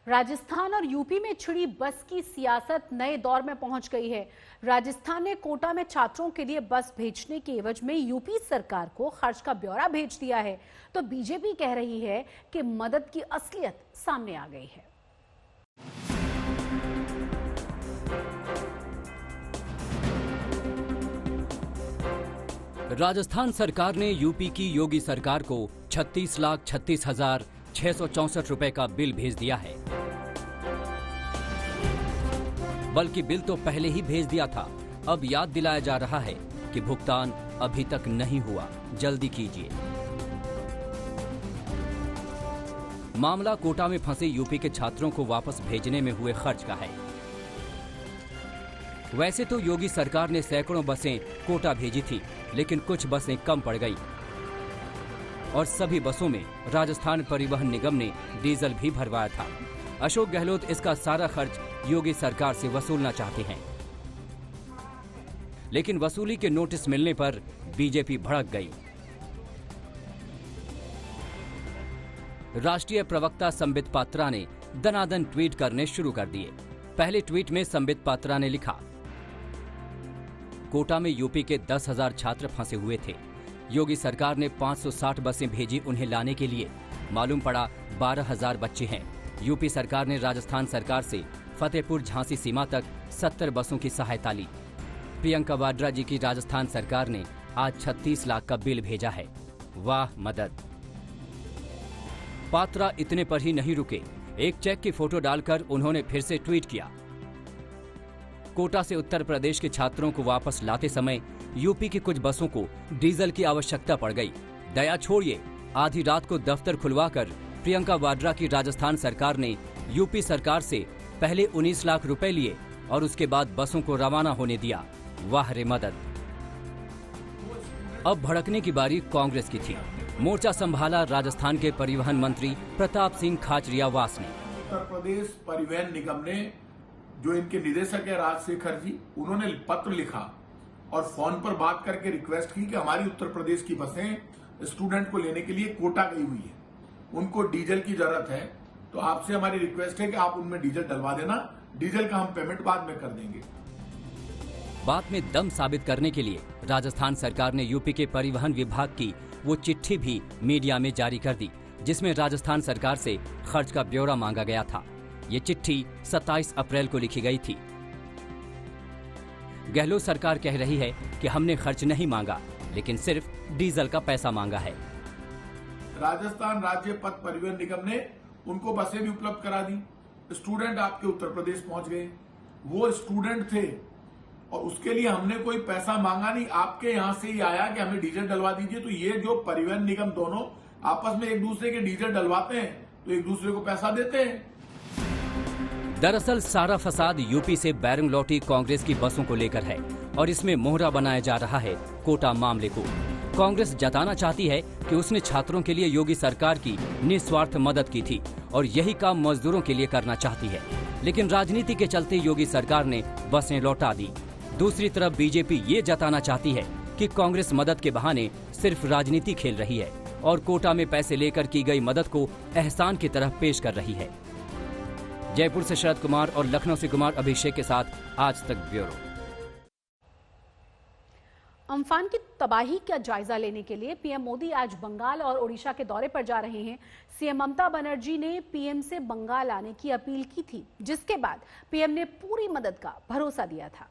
राजस्थान और यूपी में छिड़ी बस की सियासत नए दौर में पहुंच गई है। राजस्थान ने कोटा में छात्रों के लिए बस भेजने के एवज में यूपी सरकार को खर्च का ब्यौरा भेज दिया है, तो बीजेपी कह रही है कि मदद की असलियत सामने आ गई है। राजस्थान सरकार ने यूपी की योगी सरकार को 36,36,664 रुपए का बिल भेज दिया है। बल्कि बिल तो पहले ही भेज दिया था। अब याद दिलाया जा रहा है कि भुगतान अभी तक नहीं हुआ, जल्दी कीजिए। मामला कोटा में फंसे यूपी के छात्रों को वापस भेजने में हुए खर्च का है। वैसे तो योगी सरकार ने सैकड़ों बसें कोटा भेजी थी, लेकिन कुछ बसें कम पड़ गई और सभी बसों में राजस्थान परिवहन निगम ने डीजल भी भरवाया था। अशोक गहलोत इसका सारा खर्च योगी सरकार से वसूलना चाहते हैं, लेकिन वसूली के नोटिस मिलने पर बीजेपी भड़क गई। राष्ट्रीय प्रवक्ता संबित पात्रा ने दनादन ट्वीट करने शुरू कर दिए। पहले ट्वीट में संबित पात्रा ने लिखा, कोटा में यूपी के 10,000 छात्र फंसे हुए थे। योगी सरकार ने 560 बसें भेजी उन्हें लाने के लिए। मालूम पड़ा 12,000 बच्चे हैं। यूपी सरकार ने राजस्थान सरकार से फतेहपुर झांसी सीमा तक 70 बसों की सहायता ली। प्रियंका वाड्रा जी की राजस्थान सरकार ने आज 36 लाख का बिल भेजा है। वाह मदद। पात्रा इतने पर ही नहीं रुके। एक चेक की फोटो डालकर उन्होंने फिर से ट्वीट किया, कोटा से उत्तर प्रदेश के छात्रों को वापस लाते समय यूपी की कुछ बसों को डीजल की आवश्यकता पड़ गई। दया छोड़िए, आधी रात को दफ्तर खुलवाकर प्रियंका वाड्रा की राजस्थान सरकार ने यूपी सरकार से पहले 19 लाख रुपए लिए और उसके बाद बसों को रवाना होने दिया। वाह रे मदद। अब भड़कने की बारी कांग्रेस की थी। मोर्चा संभाला राजस्थान के परिवहन मंत्री प्रताप सिंह खाचरियावास ने। उत्तर प्रदेश परिवहन निगम ने, जो इनके निदेशक है राजशेखर जी, उन्होंने पत्र लिखा और फोन पर बात करके रिक्वेस्ट की कि हमारी उत्तर प्रदेश की बसें स्टूडेंट को लेने के लिए कोटा गई हुई है, उनको डीजल की जरूरत है, तो आपसे हमारी रिक्वेस्ट है कि आप उनमें डीजल डलवा देना। डीजल का हम पेमेंट बाद में कर देंगे। बात में दम साबित करने के लिए राजस्थान सरकार ने यूपी के परिवहन विभाग की वो चिट्ठी भी मीडिया में जारी कर दी, जिसमें राजस्थान सरकार से खर्च का ब्यौरा मांगा गया था। ये चिट्ठी 27 अप्रैल को लिखी गई थी। गहलोत सरकार कह रही है कि हमने खर्च नहीं मांगा, लेकिन सिर्फ डीजल का पैसा मांगा है। राजस्थान राज्य पथ परिवहन निगम ने उनको बसें भी उपलब्ध करा दी। स्टूडेंट आपके उत्तर प्रदेश पहुंच गए, वो स्टूडेंट थे और उसके लिए हमने कोई पैसा मांगा नहीं। आपके यहां से ही आया कि हमें डीजल डलवा दीजिए। तो ये जो परिवहन निगम दोनों आपस में एक दूसरे के डीजल डलवाते हैं तो एक दूसरे को पैसा देते हैं। दरअसल सारा फसाद यूपी से बैरंग लौटी कांग्रेस की बसों को लेकर है और इसमें मोहरा बनाया जा रहा है कोटा मामले को। कांग्रेस जताना चाहती है कि उसने छात्रों के लिए योगी सरकार की निस्वार्थ मदद की थी और यही काम मजदूरों के लिए करना चाहती है, लेकिन राजनीति के चलते योगी सरकार ने बसें लौटा दी। दूसरी तरफ बीजेपी ये जताना चाहती है कि कांग्रेस मदद के बहाने सिर्फ राजनीति खेल रही है और कोटा में पैसे लेकर की गई मदद को एहसान की तरह पेश कर रही है। जयपुर से शरद कुमार और लखनऊ से कुमार अभिषेक के साथ आज तक ब्यूरो। अम्फान की तबाही का जायजा लेने के लिए पीएम मोदी आज बंगाल और ओडिशा के दौरे पर जा रहे हैं। सीएम ममता बनर्जी ने पीएम से बंगाल आने की अपील की थी, जिसके बाद पीएम ने पूरी मदद का भरोसा दिया था।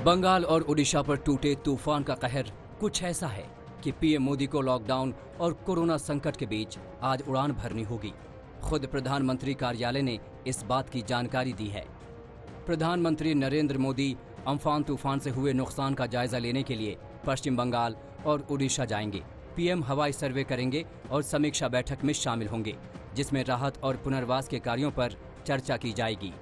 बंगाल और ओडिशा पर टूटे तूफान का कहर कुछ ऐसा है कि पीएम मोदी को लॉकडाउन और कोरोना संकट के बीच आज उड़ान भरनी होगी। खुद प्रधानमंत्री कार्यालय ने इस बात की जानकारी दी है। प्रधानमंत्री नरेंद्र मोदी अम्फान तूफान से हुए नुकसान का जायजा लेने के लिए पश्चिम बंगाल और ओडिशा जाएंगे। पीएम हवाई सर्वे करेंगे और समीक्षा बैठक में शामिल होंगे, जिसमें राहत और पुनर्वास के कार्यों पर चर्चा की जाएगी।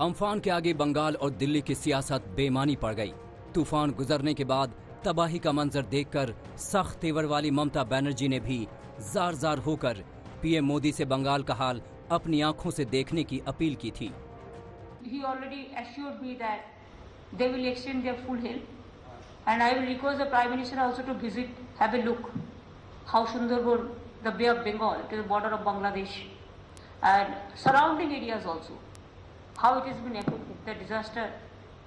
अम्फान के आगे बंगाल और दिल्ली की सियासत बेमानी पड़ गई। तूफान गुजरने के बाद तबाही का मंजर देखकर सख्त तेवर वाली ममता बनर्जी ने भी जार जार होकर पीएम मोदी से बंगाल का हाल अपनी आंखों से देखने की अपील की थी। He already assured me that they will extend their full help. And I will request the Prime Minister also to visit, have a look how Sundarban, the Bay of Bengal, to the border of Bangladesh, and surrounding areas also, how it has been affected. The disaster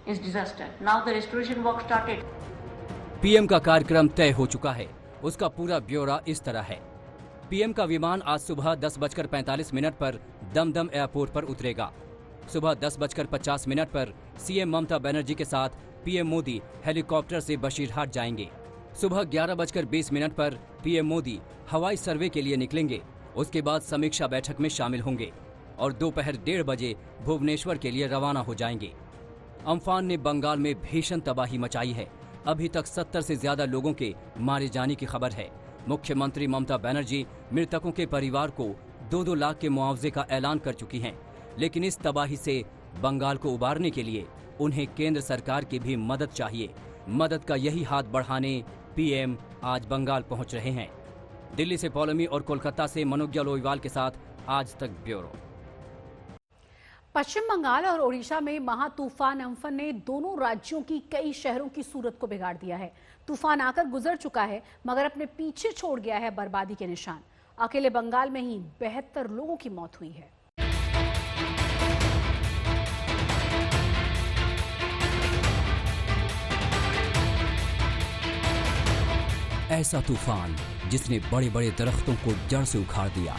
is disaster. Now the restoration work started. PM का कार्यक्रम तय हो चुका है। उसका पूरा ब्यौरा इस तरह है। पीएम का विमान आज सुबह 10:45 पर दमदम एयरपोर्ट पर उतरेगा। सुबह 10:50 पर सीएम ममता बनर्जी के साथ पीएम मोदी हेलीकॉप्टर से बशीरहाट जाएंगे। सुबह 11:20 पर पीएम मोदी हवाई सर्वे के लिए निकलेंगे। उसके बाद समीक्षा बैठक में शामिल होंगे और दोपहर 1:30 बजे भुवनेश्वर के लिए रवाना हो जाएंगे। अम्फान ने बंगाल में भीषण तबाही मचाई है। अभी तक 70 से ज्यादा लोगों के मारे जाने की खबर है। मुख्यमंत्री ममता बनर्जी मृतकों के परिवार को 2-2 लाख के मुआवजे का ऐलान कर चुकी हैं, लेकिन इस तबाही से बंगाल को उबारने के लिए उन्हें केंद्र सरकार की भी मदद चाहिए। मदद का यही हाथ बढ़ाने पीएम आज बंगाल पहुंच रहे हैं। दिल्ली से पौलमी और कोलकाता से मनोज्ञा लोईवाल के साथ आज तक ब्यूरो। पश्चिम बंगाल और ओडिशा में महा तूफान अम्फन ने दोनों राज्यों की कई शहरों की सूरत को बिगाड़ दिया है। तूफान आकर गुजर चुका है, मगर अपने पीछे छोड़ गया है बर्बादी के निशान। अकेले बंगाल में ही 72 लोगों की मौत हुई है। ऐसा तूफान जिसने बड़े बड़े दरख्तों को जड़ से उखाड़ दिया।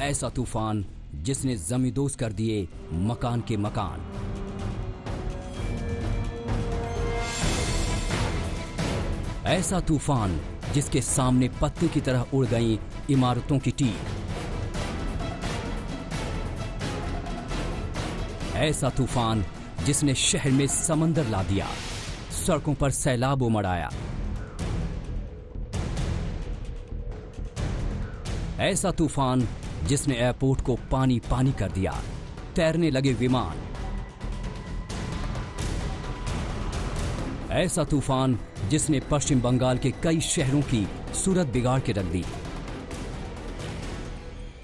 ऐसा तूफान जिसने जमींदोज कर दिए मकान के मकान। ऐसा तूफान जिसके सामने पत्ते की तरह उड़ गई इमारतों की टीक। ऐसा तूफान जिसने शहर में समंदर ला दिया, सड़कों पर सैलाब उमड़ आया। ऐसा तूफान जिसने एयरपोर्ट को पानी पानी कर दिया, तैरने लगे विमान। ऐसा तूफान जिसने पश्चिम बंगाल के कई शहरों की सूरत बिगाड़ के रख दी।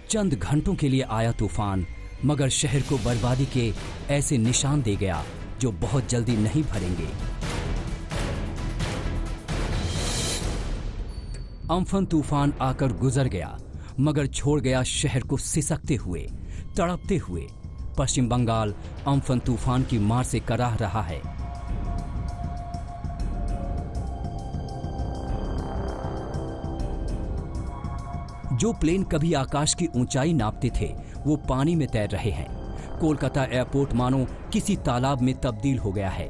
चंद घंटों के लिए आया तूफान, मगर शहर को बर्बादी के ऐसे निशान दे गया जो बहुत जल्दी नहीं भरेंगे। अम्फन तूफान आकर गुजर गया, मगर छोड़ गया शहर को सिसकते हुए, तड़पते हुए। पश्चिम बंगाल अम्फन तूफान की मार से कराह रहा है। जो प्लेन कभी आकाश की ऊंचाई नापते थे, वो पानी में तैर रहे हैं। कोलकाता एयरपोर्ट मानो किसी तालाब में तब्दील हो गया है।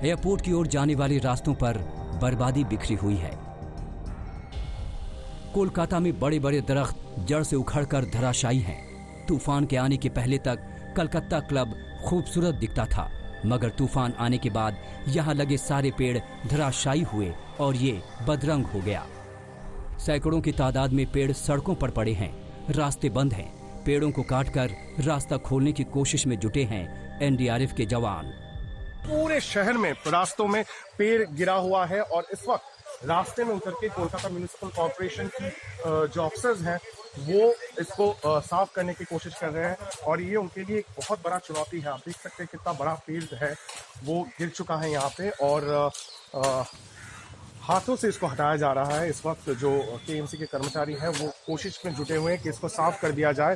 एयरपोर्ट की ओर जाने वाले रास्तों पर बर्बादी बिखरी हुई है। कोलकाता में बड़े बड़े दरख्त जड़ से उखड़कर धराशायी हैं। तूफान के आने के पहले तक कलकत्ता क्लब खूबसूरत दिखता था, मगर तूफान आने के बाद यहां लगे सारे पेड़ धराशायी हुए और ये बदरंग हो गया। सैकड़ों की तादाद में पेड़ सड़कों पर पड़े हैं, रास्ते बंद हैं। पेड़ों को काटकर रास्ता खोलने की कोशिश में जुटे हैं एनडीआरएफ के जवान। पूरे शहर में रास्तों में पेड़ गिरा हुआ है और इस वक्त रास्ते में उतर के कोलकाता म्युनिसिपल कॉर्पोरेशन की जो अफसर्स हैं वो इसको साफ करने की कोशिश कर रहे हैं और ये उनके लिए एक बहुत बड़ा चुनौती है। आप देख सकते हैं कितना बड़ा पेड़ है वो गिर चुका है यहाँ पे और हाथों से इसको हटाया जा रहा है। इस वक्त जो केएमसी के कर्मचारी हैं वो कोशिश में जुटे हुए हैं कि इसको साफ कर दिया जाए।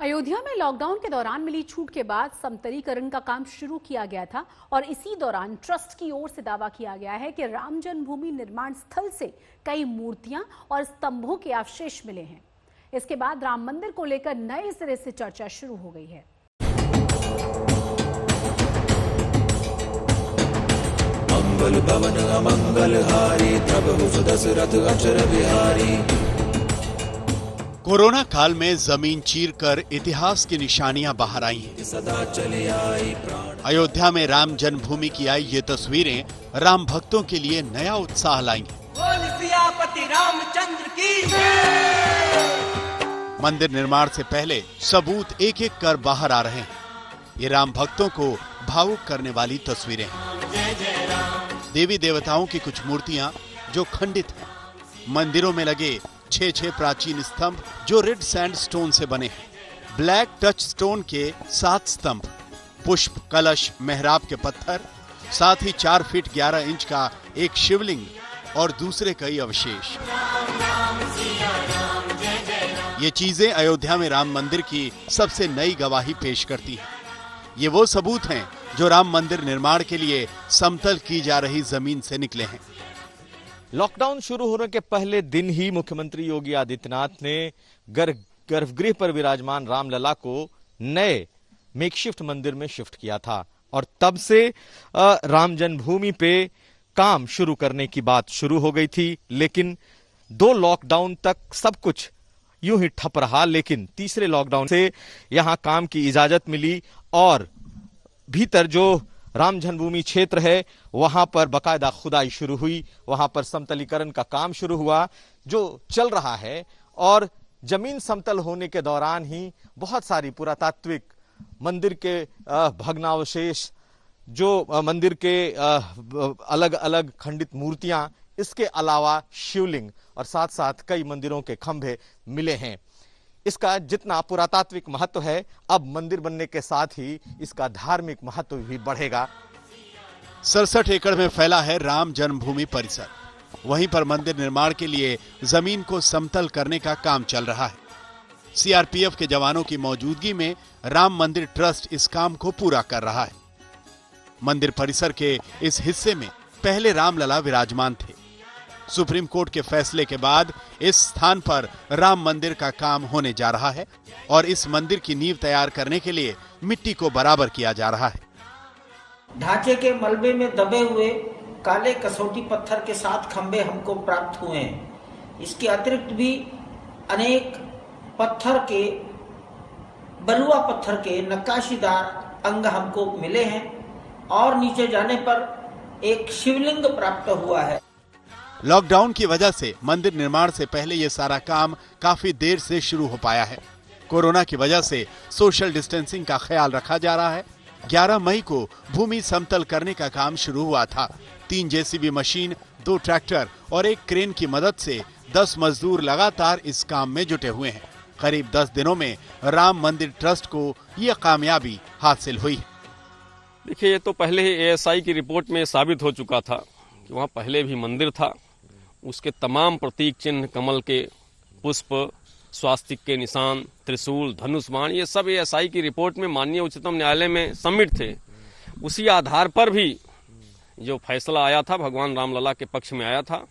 अयोध्या में लॉकडाउन के दौरान मिली छूट के बाद समतलीकरण का काम शुरू किया गया था और इसी दौरान ट्रस्ट की ओर से दावा किया गया है कि राम जन्मभूमि निर्माण स्थल से कई मूर्तियां और स्तंभों के अवशेष मिले हैं। इसके बाद राम मंदिर को लेकर नए सिरे से चर्चा शुरू हो गई है। मंगल भवन अमंगल हारी प्रभु सुदशरथ अचर बिहारी। कोरोना काल में जमीन चीरकर इतिहास की निशानियां बाहर आई हैं। सदा चली आई प्राण। अयोध्या में राम जन्मभूमि की आई ये तस्वीरें राम भक्तों के लिए नया उत्साह लाएंगी। बोल सियापति रामचंद्र की। मंदिर निर्माण से पहले सबूत एक एक कर बाहर आ रहे हैं। ये राम भक्तों को भावुक करने वाली तस्वीरें हैं। देवी देवताओं की कुछ मूर्तियां जो खंडित हैं। मंदिरों में लगे 6 प्राचीन स्तंभ जो रेड सैंडस्टोन से बने हैं। ब्लैक टच स्टोन के 7 स्तंभ, पुष्प कलश, मेहराब के पत्थर, साथ ही 4 फीट 11 इंच का एक शिवलिंग और दूसरे कई अवशेष। ये चीजें अयोध्या में राम मंदिर की सबसे नई गवाही पेश करती हैं। ये वो सबूत हैं जो राम मंदिर निर्माण के लिए समतल की जा रही जमीन से निकले हैं। लॉकडाउन शुरू होने के पहले दिन ही मुख्यमंत्री योगी आदित्यनाथ ने गर्भगृह पर विराजमान रामलला को नए मेकशिफ्ट मंदिर में शिफ्ट किया था और तब से राम जन्मभूमि पे काम शुरू करने की बात शुरू हो गई थी। लेकिन 2 लॉकडाउन तक सब कुछ यूं ही ठप रहा, लेकिन तीसरे लॉकडाउन से यहां काम की इजाजत मिली और भीतर जो राम जन्मभूमि क्षेत्र है वहां पर बकायदा खुदाई शुरू हुई, वहां पर समतलीकरण का काम शुरू हुआ जो चल रहा है। और जमीन समतल होने के दौरान ही बहुत सारी पुरातात्विक मंदिर के भग्नावशेष, जो मंदिर के अलग अलग खंडित मूर्तियां, इसके अलावा शिवलिंग और साथ साथ कई मंदिरों के खंभे मिले हैं। इसका जितना पुरातात्विक महत्व है, अब मंदिर बनने के साथ ही इसका धार्मिक महत्व भी बढ़ेगा। 67 एकड़ में फैला है राम जन्मभूमि परिसर। वहीं पर मंदिर निर्माण के लिए जमीन को समतल करने का काम चल रहा है। सीआरपीएफ के जवानों की मौजूदगी में राम मंदिर ट्रस्ट इस काम को पूरा कर रहा है। मंदिर परिसर के इस हिस्से में पहले रामलला विराजमान थे। सुप्रीम कोर्ट के फैसले के बाद इस स्थान पर राम मंदिर का काम होने जा रहा है और इस मंदिर की नींव तैयार करने के लिए मिट्टी को बराबर किया जा रहा है। ढांचे के मलबे में दबे हुए काले कसौटी पत्थर के 7 खंभे हमको प्राप्त हुए हैं। इसके अतिरिक्त भी अनेक पत्थर के, बलुआ पत्थर के नक्काशीदार अंग हमको मिले हैं और नीचे जाने पर एक शिवलिंग प्राप्त हुआ है। लॉकडाउन की वजह से मंदिर निर्माण से पहले ये सारा काम काफी देर से शुरू हो पाया है। कोरोना की वजह से सोशल डिस्टेंसिंग का ख्याल रखा जा रहा है। 11 मई को भूमि समतल करने का काम शुरू हुआ था। 3 जेसीबी मशीन, 2 ट्रैक्टर और 1 क्रेन की मदद से 10 मजदूर लगातार इस काम में जुटे हुए हैं। करीब 10 दिनों में राम मंदिर ट्रस्ट को ये कामयाबी हासिल हुई। देखिए, ये तो पहले ही एएसआई की रिपोर्ट में साबित हो चुका था कि वहाँ पहले भी मंदिर था। उसके तमाम प्रतीक चिन्ह, कमल के पुष्प, स्वास्तिक के निशान, त्रिशूल, धनुष बाण, ये सब एएसआई की रिपोर्ट में माननीय उच्चतम न्यायालय में सबमिट थे। उसी आधार पर भी जो फैसला आया था भगवान रामलला के पक्ष में आया था,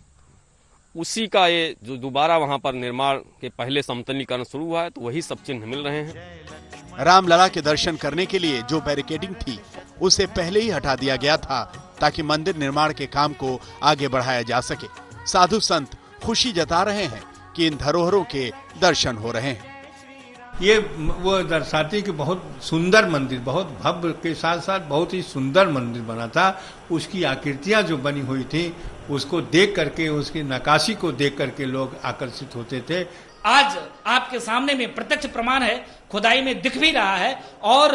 उसी का ये जो दोबारा वहां पर निर्माण के पहले समतलीकरण शुरू हुआ है, तो वही सब चिन्ह मिल रहे हैं। रामलला के दर्शन करने के लिए जो बैरिकेडिंग थी उसे पहले ही हटा दिया गया था ताकि मंदिर निर्माण के काम को आगे बढ़ाया जा सके। साधु संत खुशी जता रहे हैं कि इन धरोहरों के दर्शन हो रहे हैं। ये वो दर्शाती कि बहुत सुंदर मंदिर, बहुत भव्य के साथ साथ बहुत ही सुंदर मंदिर बना था। उसकी आकृतियां जो बनी हुई थी उसको देख करके, उसकी नक्काशी को देख करके लोग आकर्षित होते थे। आज आपके सामने में प्रत्यक्ष प्रमाण है, खुदाई में दिख भी रहा है। और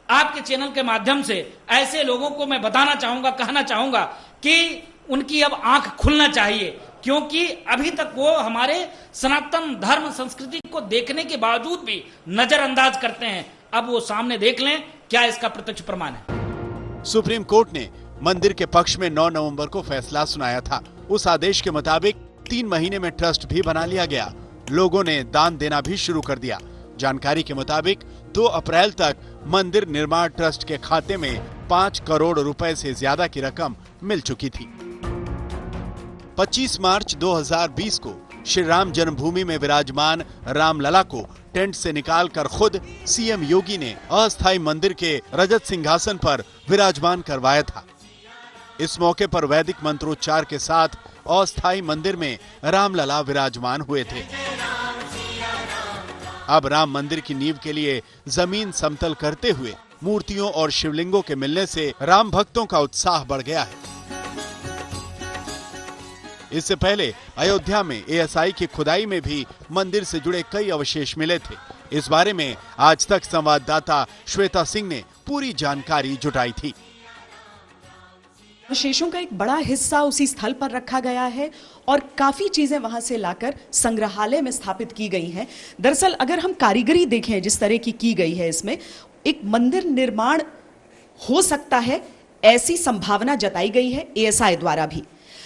आपके चैनल के माध्यम से ऐसे लोगों को मैं बताना चाहूंगा, कहना चाहूंगा कि उनकी अब आंख खुलना चाहिए, क्योंकि अभी तक वो हमारे सनातन धर्म संस्कृति को देखने के बावजूद भी नजरअंदाज करते हैं। अब वो सामने देख लें, क्या इसका प्रत्यक्ष प्रमाण है। सुप्रीम कोर्ट ने मंदिर के पक्ष में 9 नवंबर को फैसला सुनाया था। उस आदेश के मुताबिक 3 महीने में ट्रस्ट भी बना लिया गया। लोगों ने दान देना भी शुरू कर दिया। जानकारी के मुताबिक 2 अप्रैल तक मंदिर निर्माण ट्रस्ट के खाते में 5 करोड़ रुपए से ज्यादा की रकम मिल चुकी थी। 25 मार्च 2020 को श्री राम जन्मभूमि में विराजमान रामलला को टेंट से निकालकर खुद सीएम योगी ने अस्थायी मंदिर के रजत सिंहासन पर विराजमान करवाया था। इस मौके पर वैदिक मंत्रोच्चार के साथ अस्थायी मंदिर में रामलला विराजमान हुए थे। अब राम मंदिर की नींव के लिए जमीन समतल करते हुए मूर्तियों और शिवलिंगों के मिलने से राम भक्तों का उत्साह बढ़ गया है। इससे पहले अयोध्या में एएसआई की खुदाई में भी मंदिर से जुड़े कई अवशेष मिले थे। इस बारे में आज तक संवाददाता श्वेता सिंह ने पूरी जानकारी जुटाई थी। अवशेषों का एक बड़ा हिस्सा उसी स्थल पर रखा गया है और काफी चीजें वहां से लाकर संग्रहालय में स्थापित की गई हैं। दरअसल अगर हम कारीगरी देखें जिस तरह की गई है, इसमें एक मंदिर निर्माण हो सकता है, ऐसी संभावना जताई गई है एएसआई द्वारा भी।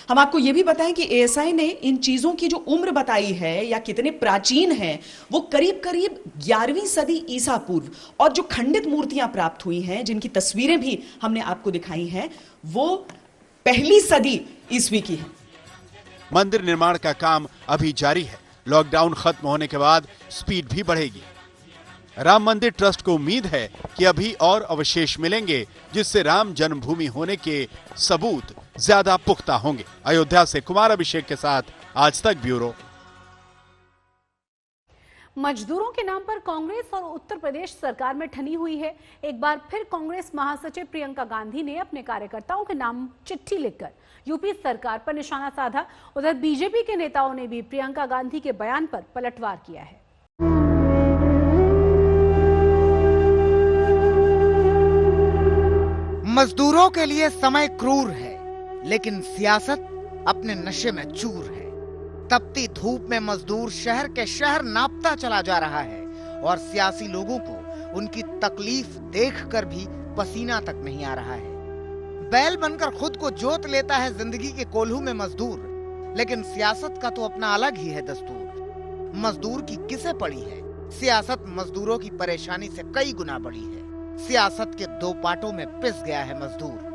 हम आपको ये भी बताएं कि एएसआई ने इन चीजों की जो उम्र बताई है या कितने प्राचीन हैं, वो करीब करीब 11वीं सदी ईसा पूर्व, और जो खंडित मूर्तियां प्राप्त हुई हैं जिनकी तस्वीरें भी हमने आपको दिखाई हैं, वो पहली सदी ईस्वी की है। मंदिर निर्माण का काम अभी जारी है। लॉकडाउन खत्म होने के बाद स्पीड भी बढ़ेगी। राम मंदिर ट्रस्ट को उम्मीद है कि अभी और अवशेष मिलेंगे, जिससे राम जन्मभूमि होने के सबूत ज्यादा पुख्ता होंगे। अयोध्या से कुमार अभिषेक के साथ आज तक ब्यूरो। मजदूरों के नाम पर कांग्रेस और उत्तर प्रदेश सरकार में ठनी हुई है। एक बार फिर कांग्रेस महासचिव प्रियंका गांधी ने अपने कार्यकर्ताओं के नाम चिट्ठी लिखकर यूपी सरकार पर निशाना साधा। उधर बीजेपी के नेताओं ने भी प्रियंका गांधी के बयान पर पलटवार किया है। मजदूरों के लिए समय क्रूर है, लेकिन सियासत अपने नशे में चूर है। तपती धूप में मजदूर शहर के शहर नापता चला जा रहा है और सियासी लोगों को उनकी तकलीफ देखकर भी पसीना तक नहीं आ रहा है। बैल बनकर खुद को जोत लेता है जिंदगी के कोल्हू में मजदूर, लेकिन सियासत का तो अपना अलग ही है दस्तूर। मजदूर की किसे पड़ी है, सियासत मजदूरों की परेशानी से कई गुना बड़ी है। सियासत के दो पाटों में पिस गया है मजदूर।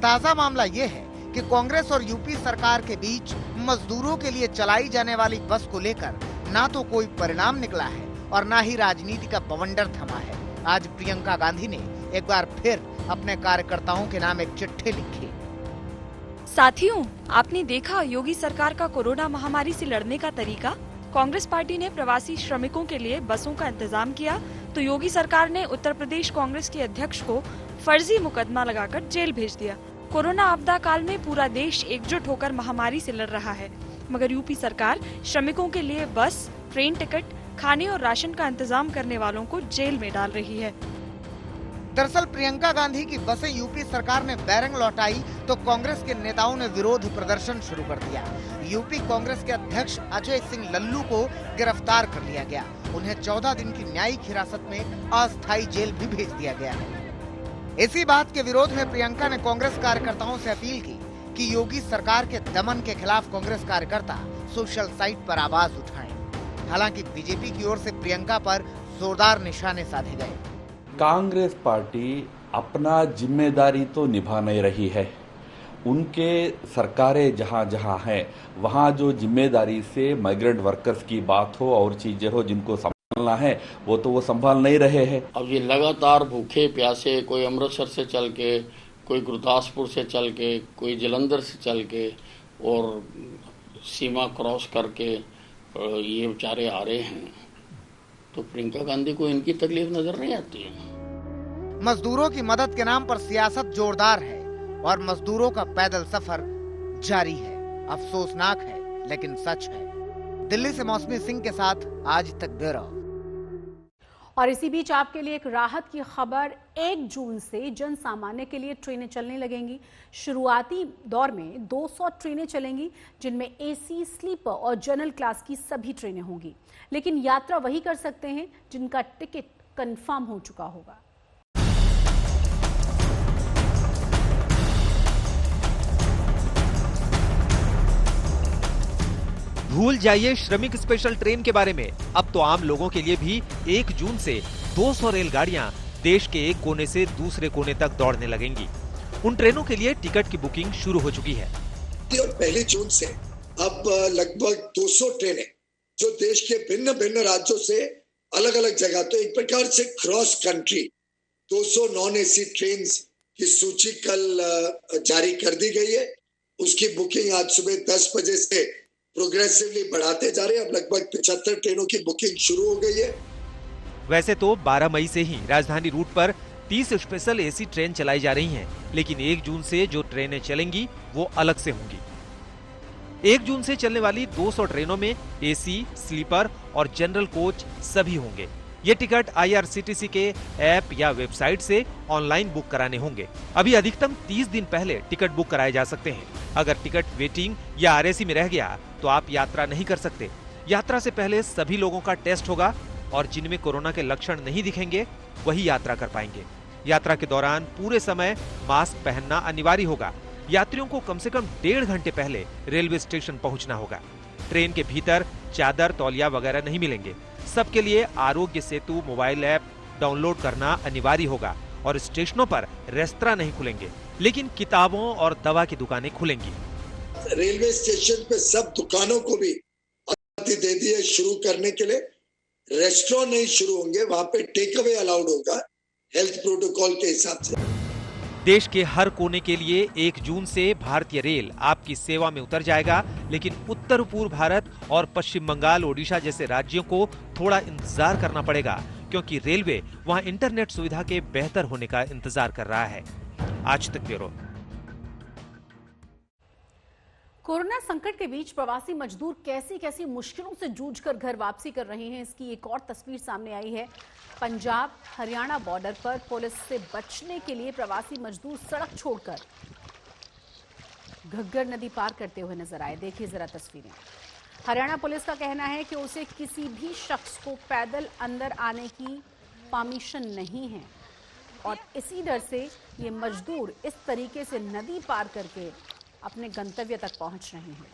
ताजा मामला ये है कि कांग्रेस और यूपी सरकार के बीच मजदूरों के लिए चलाई जाने वाली बस को लेकर ना तो कोई परिणाम निकला है और ना ही राजनीति का बवंडर थमा है। आज प्रियंका गांधी ने एक बार फिर अपने कार्यकर्ताओं के नाम एक चिट्ठी लिखी। साथियों, आपने देखा योगी सरकार का कोरोना महामारी से लड़ने का तरीका। कांग्रेस पार्टी ने प्रवासी श्रमिकों के लिए बसों का इंतजाम किया, तो योगी सरकार ने उत्तर प्रदेश कांग्रेस के अध्यक्ष को फर्जी मुकदमा लगाकर जेल भेज दिया। कोरोना आपदा काल में पूरा देश एकजुट होकर महामारी से लड़ रहा है, मगर यूपी सरकार श्रमिकों के लिए बस, ट्रेन टिकट, खाने और राशन का इंतजाम करने वालों को जेल में डाल रही है। दरअसल प्रियंका गांधी की बसें यूपी सरकार ने बैरंग लौटाई तो कांग्रेस के नेताओं ने विरोध प्रदर्शन शुरू कर दिया। यूपी कांग्रेस के अध्यक्ष अजय सिंह लल्लू को गिरफ्तार कर लिया गया। उन्हें 14 दिन की न्यायिक हिरासत में अस्थायी जेल भी भेज दिया गया है। इसी बात के विरोध में प्रियंका ने कांग्रेस कार्यकर्ताओं से अपील की कि योगी सरकार के दमन के खिलाफ कांग्रेस कार्यकर्ता सोशल साइट पर आवाज उठाएं। हालांकि बीजेपी की ओर से प्रियंका पर जोरदार निशाने साधे गए। कांग्रेस पार्टी अपना जिम्मेदारी तो निभा नहीं रही है। उनके सरकारें जहां जहां हैं वहां जो जिम्मेदारी से माइग्रेंट वर्कर्स की बात हो और चीजें हो जिनको संभालना है वो तो वो संभाल नहीं रहे हैं। अब ये लगातार भूखे प्यासे, कोई अमृतसर से चल के, कोई गुरदासपुर से चल के, कोई जलंधर से चल के और सीमा क्रॉस करके ये बेचारे आ रहे हैं, तो प्रियंका गांधी को इनकी तकलीफ नजर नहीं आती है। मजदूरों की मदद के नाम पर सियासत जोरदार है और मजदूरों का पैदल सफर जारी है। अफसोसनाक है लेकिन सच है। दिल्ली से मौसमी सिंह के साथ आज तक ब्यूरो। और इसी बीच आपके लिए एक राहत की खबर, 1 जून से जन सामान्य के लिए ट्रेनें चलने लगेंगी। शुरुआती दौर में 200 ट्रेनें चलेंगी, जिनमें एसी, स्लीपर और जनरल क्लास की सभी ट्रेनें होंगी। लेकिन यात्रा वही कर सकते हैं जिनका टिकट कंफर्म हो चुका होगा। भूल जाइए श्रमिक स्पेशल ट्रेन के बारे में। अब तो आम लोगों के लिए भी 1 जून से 200 रेलगाड़ियां देश के एक कोने से दूसरे कोने तक दौड़ने लगेंगी। उन ट्रेनों के लिए टिकट की बुकिंग शुरू हो चुकी है। और 1 जून से अब लगभग 200 ट्रेनें जो देश के भिन्न भिन्न राज्यों से अलग अलग जगह, तो एक प्रकार से cross country 200 non AC train की सूची कल जारी कर दी गई है। उसकी बुकिंग आज सुबह 10 बजे से प्रोग्रेसिवली बढ़ाते जा रहे हैं। अब लगभग 75 ट्रेनों की बुकिंग शुरू हो गई है। वैसे तो 12 मई से ही राजधानी रूट पर 30 स्पेशल एसी ट्रेन चलाई जा रही हैं, लेकिन 1 जून से जो ट्रेनें चलेंगी वो अलग से होंगी। 1 जून से चलने वाली 200 ट्रेनों में एसी, स्लीपर और जनरल कोच सभी होंगे। ये टिकट IRCTC के ऐप या वेबसाइट से ऑनलाइन बुक कराने होंगे। अभी अधिकतम 30 दिन पहले टिकट बुक कराए जा सकते हैं। अगर टिकट वेटिंग या RAC में रह गया तो आप यात्रा नहीं कर सकते। यात्रा से पहले सभी लोगों का टेस्ट होगा और जिनमें कोरोना के लक्षण नहीं दिखेंगे वही यात्रा कर पाएंगे। यात्रा के दौरान पूरे समय मास्क पहनना अनिवार्य होगा। यात्रियों को कम से कम 1.5 घंटे पहले रेलवे स्टेशन पहुंचना होगा। ट्रेन के भीतर चादर, तौलिया वगैरह नहीं मिलेंगे। सबके लिए Aarogya Setu mobile app download करना अनिवार्य होगा और स्टेशनों पर रेस्तरां नहीं खुलेंगे, लेकिन किताबों और दवा की दुकानें खुलेंगी। रेलवे स्टेशन पे सब दुकानों को भी अनुमति दे दी है शुरू करने के लिए। रेस्टोरेंट नहीं शुरू होंगे, वहां पे टेक अवे अलाउड होगा हेल्थ प्रोटोकॉल के हिसाब से। देश के हर कोने के लिए 1 जून से भारतीय रेल आपकी सेवा में उतर जाएगा, लेकिन उत्तर पूर्व भारत और पश्चिम बंगाल, ओडिशा जैसे राज्यों को थोड़ा इंतजार करना पड़ेगा, क्योंकि रेलवे वहां इंटरनेट सुविधा के बेहतर होने का इंतजार कर रहा है। आज तक ब्यूरो। कोरोना संकट के बीच प्रवासी मजदूर कैसी कैसी मुश्किलों से जूझकर घर वापसी कर रहे हैं, इसकी एक और तस्वीर सामने आई है। पंजाब हरियाणा बॉर्डर पर पुलिस से बचने के लिए प्रवासी मजदूर सड़क छोड़कर घग्गर नदी पार करते हुए नजर आए। देखिए जरा तस्वीरें। हरियाणा पुलिस का कहना है कि उसे किसी भी शख्स को पैदल अंदर आने की परमिशन नहीं है और इसी डर से ये मजदूर इस तरीके से नदी पार करके अपने गंतव्य तक पहुंच रहे हैं।